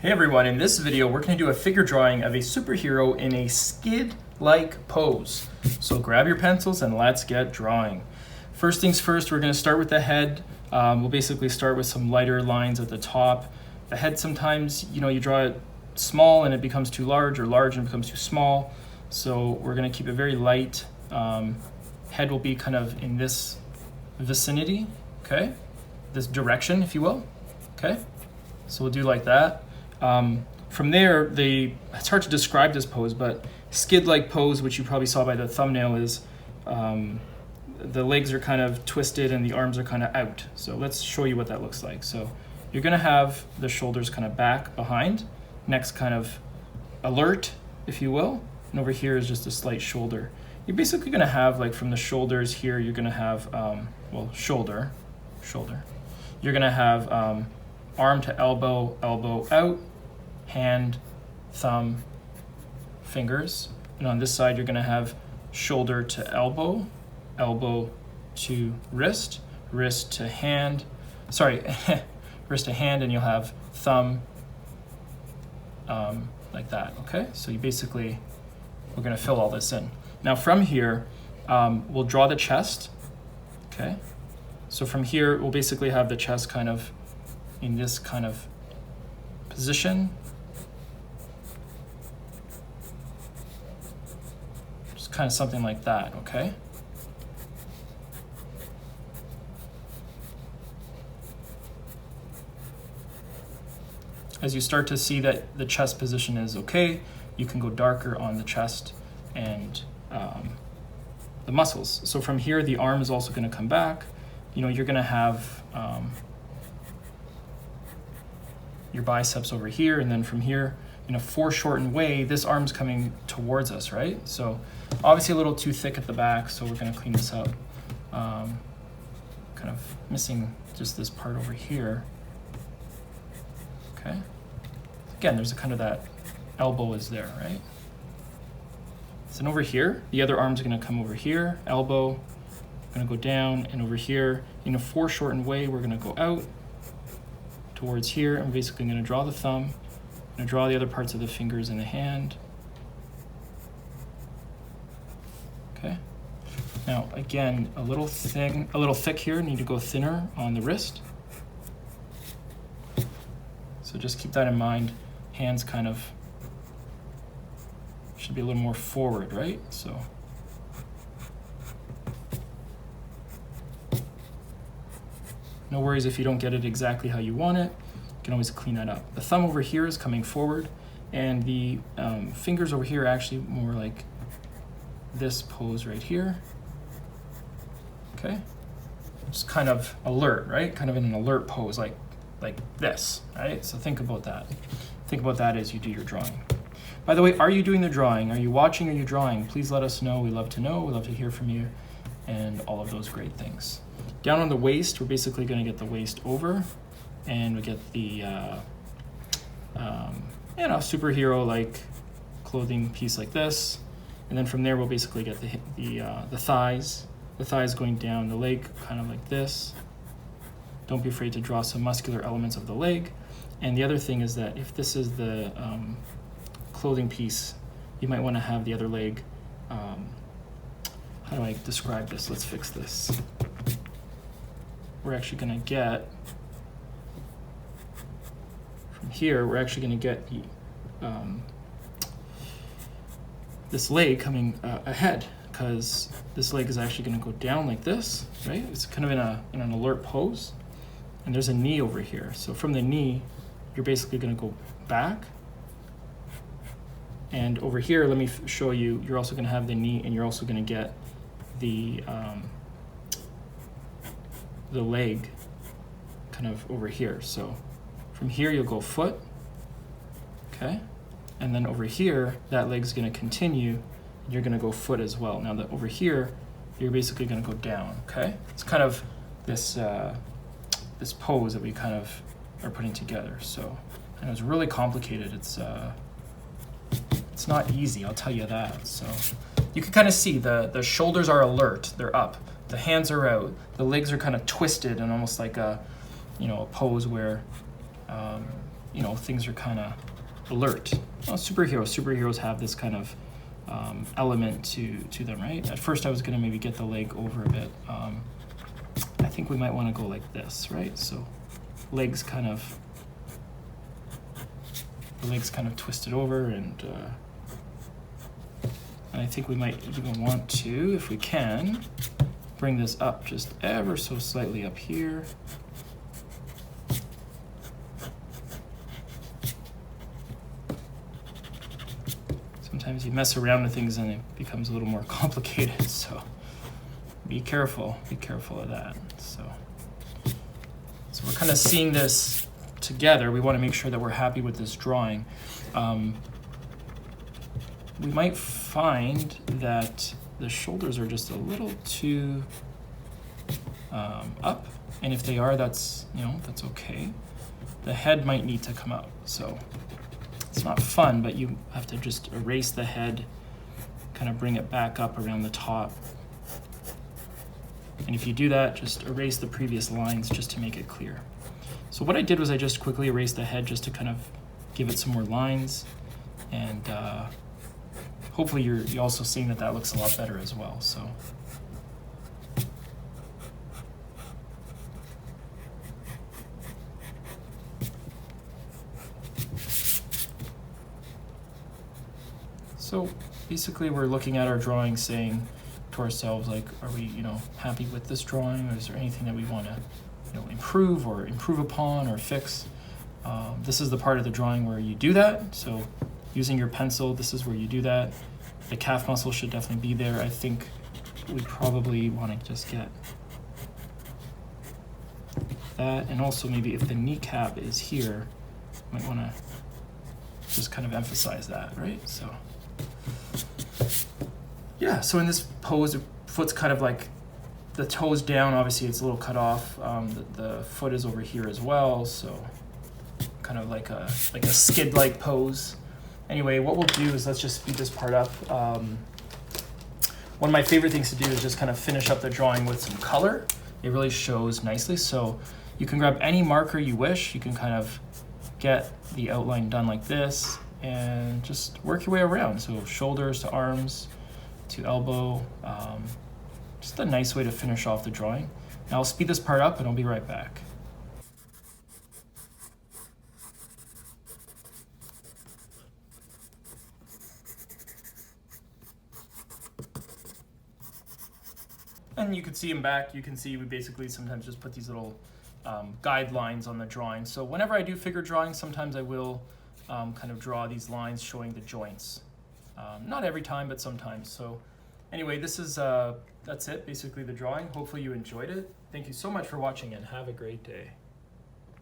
Hey everyone, in this video we're going to do a figure drawing of a superhero in a skid-like pose. So grab your pencils and let's get drawing. First things first, we're going to start with the head. We'll basically start with some lighter lines at the top. The head sometimes, you draw it small and it becomes too large, or large and it becomes too small. So we're going to keep it very light. Head will be kind of in this vicinity, okay? This direction, if you will, okay? So we'll do like that. From there, it's hard to describe this pose, but skid-like pose, which you probably saw by the thumbnail, is the legs are kind of twisted and the arms are kind of out. So let's show you what that looks like. So you're gonna have the shoulders kind of back, behind, next kind of alert, if you will, and over here is just a slight shoulder. You're basically gonna have, like, from the shoulders here, you're gonna have, shoulder. You're gonna have arm to elbow, elbow out, hand, thumb, fingers. And on this side, you're gonna have shoulder to elbow, elbow to wrist, wrist to hand, wrist to hand, and you'll have thumb like that, okay? So we're gonna fill all this in. Now from here, we'll draw the chest, okay? So from here, we'll basically have the chest kind of in this kind of position. Just kind of something like that, okay? As you start to see that the chest position is okay, you can go darker on the chest and the muscles. So from here, the arm is also gonna come back. You're gonna have your biceps over here, and then from here, in a foreshortened way, this arm's coming towards us, right? So obviously a little too thick at the back, so we're gonna clean this up. Kind of missing just this part over here, okay? Again, there's a kind of that elbow is there, right? So then over here, the other arm's gonna come over here, elbow, gonna go down, and over here, in a foreshortened way, we're gonna go out towards here. I'm basically gonna draw the thumb, I'm gonna draw the other parts of the fingers and the hand. Okay. Now again, a little thick here, need to go thinner on the wrist. So just keep that in mind. Hands kind of should be a little more forward, right? So no worries if you don't get it exactly how you want it. You can always clean that up. The thumb over here is coming forward, and the fingers over here are actually more like this pose right here. Okay, just kind of alert, right? Kind of in an alert pose, like this, right? So think about that. Think about that as you do your drawing. By the way, are you doing the drawing? Are you watching? Are you drawing? Please let us know. We love to know. We love to hear from you, and all of those great things. Down on the waist, we're basically going to get the waist over, and we get the superhero-like clothing piece like this, and then from there we'll basically get the thighs. The thighs going down the leg, kind of like this. Don't be afraid to draw some muscular elements of the leg. And the other thing is that if this is the clothing piece, you might want to have the other leg. How do I describe this? Let's fix this. We're actually going to get, from here, we're actually going to get this leg coming ahead, because this leg is actually going to go down like this, right? It's kind of in an alert pose, and there's a knee over here. So from the knee, you're basically going to go back, and over here, let me show you, you're also going to have the knee, and you're also going to get the leg kind of over here. So from here you'll go foot, okay? And then over here, that leg's gonna continue, and you're gonna go foot as well. Now that over here, you're basically gonna go down, okay? It's kind of this this pose that we kind of are putting together. So, and it's really complicated. It's not easy, I'll tell you that. So you can kind of see the shoulders are alert, they're up. The hands are out, the legs are kind of twisted and almost like a pose where you know, things are kind of alert. Well, superheroes have this kind of element to them, right? At first I was gonna maybe get the leg over a bit. I think we might want to go like this, right? So legs kind of twisted over, and I think we might even want to, if we can, bring this up just ever so slightly up here. Sometimes you mess around with things and it becomes a little more complicated, so be careful of that. So we're kind of seeing this together. We want to make sure that we're happy with this drawing. We might find that the shoulders are just a little too up, and if they are, that's okay. The head might need to come out, so it's not fun, but you have to just erase the head, kind of bring it back up around the top. And if you do that, just erase the previous lines just to make it clear. So what I did was I just quickly erased the head just to kind of give it some more lines, and hopefully you're also seeing that looks a lot better as well. So basically we're looking at our drawing saying to ourselves, like, are we, happy with this drawing, or is there anything that we want to, improve upon or fix? This is the part of the drawing where you do that. So using your pencil, this is where you do that. The calf muscle should definitely be there. I think we probably want to just get that, and also maybe if the kneecap is here, might want to just kind of emphasize that, right? So yeah, so in this pose, the foot's kind of like the toes down. Obviously it's a little cut off. The foot is over here as well, so kind of like a skid-like pose. Anyway, what we'll do is let's just speed this part up. One of my favorite things to do is just kind of finish up the drawing with some color. It really shows nicely. So you can grab any marker you wish. You can kind of get the outline done like this and just work your way around. So shoulders to arms to elbow. Just a nice way to finish off the drawing. Now I'll speed this part up and I'll be right back. And you can see him back. You can see we basically sometimes just put these little guidelines on the drawing. So whenever I do figure drawings, sometimes I will kind of draw these lines showing the joints. Not every time, but sometimes. So anyway, that's it, basically the drawing. Hopefully you enjoyed it. Thank you so much for watching and have a great day.